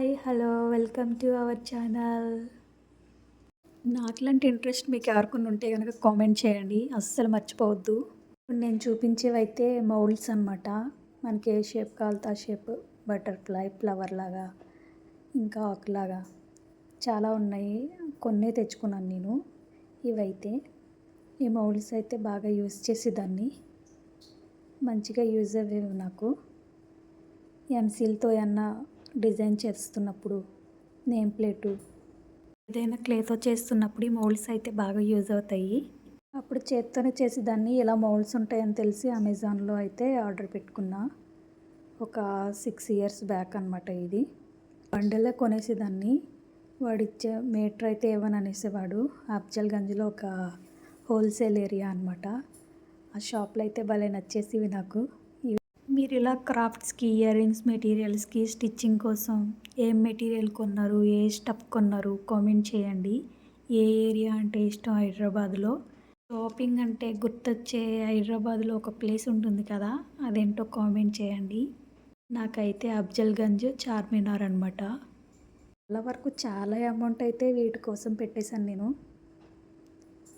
Hi hello welcome to our channel. నాకులాంటి interest మీకు ఎవరికైనా ఉంటే కనుక కామెంట్ చేయండి, అస్సలు మర్చిపోవద్దు. ఇప్పుడు నేను చూపించేవైతే మౌల్డ్స్ అనమాట. మనకి ఏ షేప్ కావాలితే ఆ షేప్, బటర్ఫ్లై, ఫ్లవర్ లాగా, ఇంకా ఆకులాగా చాలా ఉన్నాయి. కొన్నే తెచ్చుకున్నాను నేను. ఇవైతే ఈ మౌల్డ్స్ అయితే బాగా యూజ్ చేసేదాన్ని, మంచిగా యూజ్ అయ్యేవి నాకు. ఎంసీల్తో ఏమన్నా డిజైన్ చేస్తున్నప్పుడు, నేమ్ ప్లేటు, ఏదైనా క్లేతో చేస్తున్నప్పుడు ఈ మౌల్డ్స్ అయితే బాగా యూజ్ అవుతాయి. అప్పుడు చేత్తోనే చేసేదాన్ని. ఇలా మౌల్డ్స్ ఉంటాయని తెలిసి అమెజాన్లో అయితే ఆర్డర్ పెట్టుకున్నా. ఒక 6 years బ్యాక్ అనమాట. ఇది బండిలే కొనేసేదాన్ని. వాడిచ్చే మీటర్ అయితే ఇవ్వని అనేసేవాడు. అఫ్జల్గంజ్లో ఒక హోల్సేల్ ఏరియా అనమాట. ఆ షాప్లో అయితే భలే నచ్చేసివి నాకు. మీరు ఇలా క్రాఫ్ట్స్కి, ఇయర్ రింగ్స్ మెటీరియల్స్కి, స్టిచ్చింగ్ కోసం ఏం మెటీరియల్ కొన్నారు, ఏ స్టఫ్ కొన్నారు కామెంట్ చేయండి. ఏ ఏరియా అంటే ఇష్టం హైదరాబాద్లో? షాపింగ్ అంటే గుర్తొచ్చే హైదరాబాద్లో ఒక ప్లేస్ ఉంటుంది కదా, అదేంటో కామెంట్ చేయండి. నాకైతే అఫ్జల్గంజ్, చార్మినార్ అనమాట. చాలా వరకు చాలా అమౌంట్ అయితే వీటి కోసం పెట్టేశాను నేను.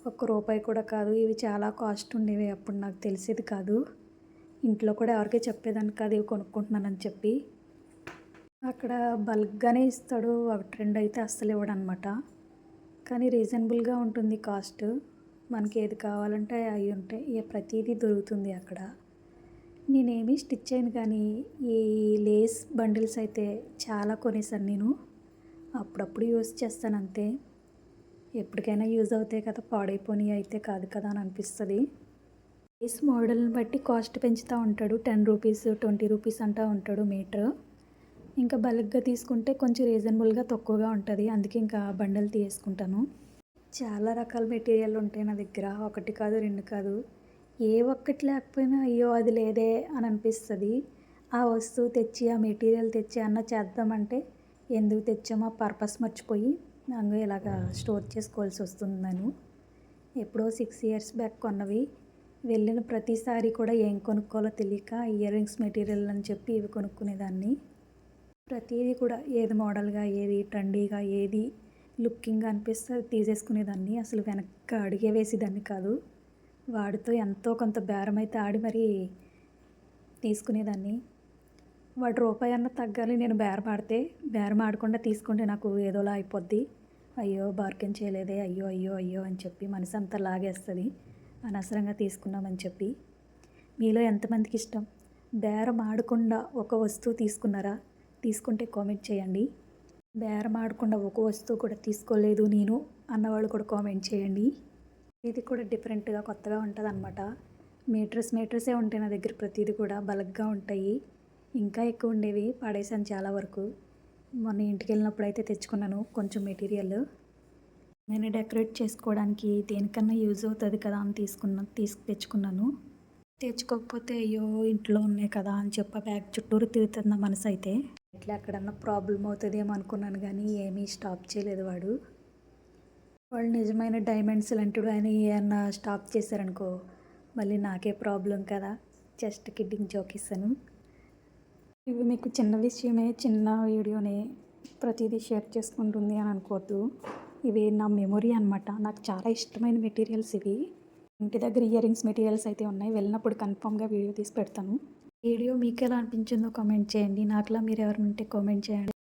₹1 కూడా కాదు. ఇవి చాలా కాస్ట్ ఉండేవి. అప్పుడు నాకు తెలిసేది కాదు. ఇంట్లో కూడా ఎవరికీ చెప్పేదాన్ని కాదు ఇవి కొనుక్కుంటున్నానని చెప్పి. అక్కడ బల్క్గానే ఇస్తాడు. 1-2 అయితే అస్సలు ఇవ్వడనమాట. కానీ రీజనబుల్గా ఉంటుంది కాస్ట్. మనకి ఏది కావాలంటే అవి ఉంటాయి. ప్రతిదీ దొరుకుతుంది అక్కడ. నేనేమీ స్టిచ్ చేయను, కానీ ఈ లేస్ బండిల్స్ అయితే చాలా కొనేసాను నేను. అప్పుడప్పుడు యూజ్ చేస్తాను అంతే. ఎప్పటికైనా యూజ్ అవుతాయి కదా, పాడైపోయి అయితే కాదు కదా అని అనిపిస్తుంది. లేస్ మోడల్ని బట్టి కాస్ట్ పెంచుతూ ఉంటాడు. ₹10, ₹20 అంటూ ఉంటాడు మీటర్. ఇంకా బల్క్గా తీసుకుంటే కొంచెం రీజనబుల్గా తక్కువగా ఉంటుంది. అందుకే ఇంకా బండల్ తీసుకుంటాను. చాలా రకాల మెటీరియల్ ఉంటాయి నా దగ్గర. 1 కాదు 2 కాదు. ఏ ఒక్కటి లేకపోయినా అయ్యో అది లేదే అని అనిపిస్తుంది. ఆ వస్తువు తెచ్చి, ఆ మెటీరియల్ తెచ్చి అన్న చేద్దామంటే ఎందుకు తెచ్చామో పర్పస్ మర్చిపోయి అందులో ఇలాగా స్టోర్ చేసుకోవాల్సి వస్తుంది. నేను ఎప్పుడో 6 years బ్యాక్ కొన్నవి. వెళ్ళిన ప్రతిసారి కూడా ఏం కొనుక్కోవాలో తెలియక ఇయర్ రింగ్స్ మెటీరియల్ అని చెప్పి ఇవి కొనుక్కునేదాన్ని. ప్రతిదీ కూడా ఏది మోడల్గా, ఏది ట్రెండీగా, ఏది లుకింగ్గా అనిపిస్తే అది తీసేసుకునేదాన్ని. అసలు వెనక్కి అడిగే వేసేదాన్ని కాదు. వాడితో ఎంతో కొంత బేరం అయితే ఆడి మరీ తీసుకునేదాన్ని. వాడు ₹1 తగ్గాలి నేను బేరం ఆడకుండా తీసుకుంటే నాకు ఏదోలా అయిపోద్ది. అయ్యో బార్గెన్ చేయలేదే, అయ్యో అయ్యో అయ్యో అని చెప్పి మనసు అంతా లాగేస్తుంది. అనవసరంగా తీసుకున్నామని చెప్పి. మీలో ఎంతమందికి ఇష్టం బేరం ఆడకుండా ఒక వస్తువు తీసుకున్నారా? తీసుకుంటే కామెంట్ చేయండి. బేరం ఆడకుండా ఒక వస్తువు కూడా తీసుకోలేదు నేను అన్నవాళ్ళు కూడా కామెంట్ చేయండి. ఇది కూడా డిఫరెంట్గా కొత్తగా ఉంటుంది అనమాట. మీటర్సే ఉంటాయి నా దగ్గర. ప్రతిదీ కూడా బల్క్గా ఉంటాయి. ఇంకా ఎక్కువ ఉండేవి, పడేసాను చాలా వరకు. మొన్న ఇంటికి వెళ్ళినప్పుడు అయితే తెచ్చుకున్నాను కొంచెం మెటీరియల్. నేను డెకరేట్ చేసుకోవడానికి దేనికన్నా యూజ్ అవుతుంది కదా అని తెచ్చుకున్నాను. తెచ్చుకోకపోతే అయ్యో ఇంట్లో ఉన్నాయి కదా అని చెప్పి బ్యాగ్ చుట్టూరు తిరుగుతుంది నా మనసు అయితే. ఇట్లా ఎక్కడన్నా ప్రాబ్లం అవుతుందేమో అనుకున్నాను, కానీ ఏమీ స్టాప్ చేయలేదు వాడు. వాళ్ళు నిజమైన డైమండ్స్ లాంటివి అని ఏమన్నా స్టాప్ చేశారనుకో మళ్ళీ నాకే ప్రాబ్లం కదా. జస్ట్ కిడ్డింగ్ జోక్ ఇస్తాను. ఇవి మీకు చిన్న విషయమే, చిన్న వీడియోనే, ప్రతిదీ షేర్ చేసుకుంటుంది అని అనుకోవద్దు. ఇవి నా మెమొరీ అనమాట. నాకు చాలా ఇష్టమైన మెటీరియల్స్ ఇవి. ఇంటి దగ్గర ఇయర్ రింగ్స్ మెటీరియల్స్ అయితే ఉన్నాయి. వెళ్ళినప్పుడు కన్ఫామ్గా వీడియో తీసి పెడతాను. వీడియో మీకు ఎలా అనిపించిందో కామెంట్ చేయండి. నాకులా మీరు ఎవరైనా ఉంటే కామెంట్ చేయండి.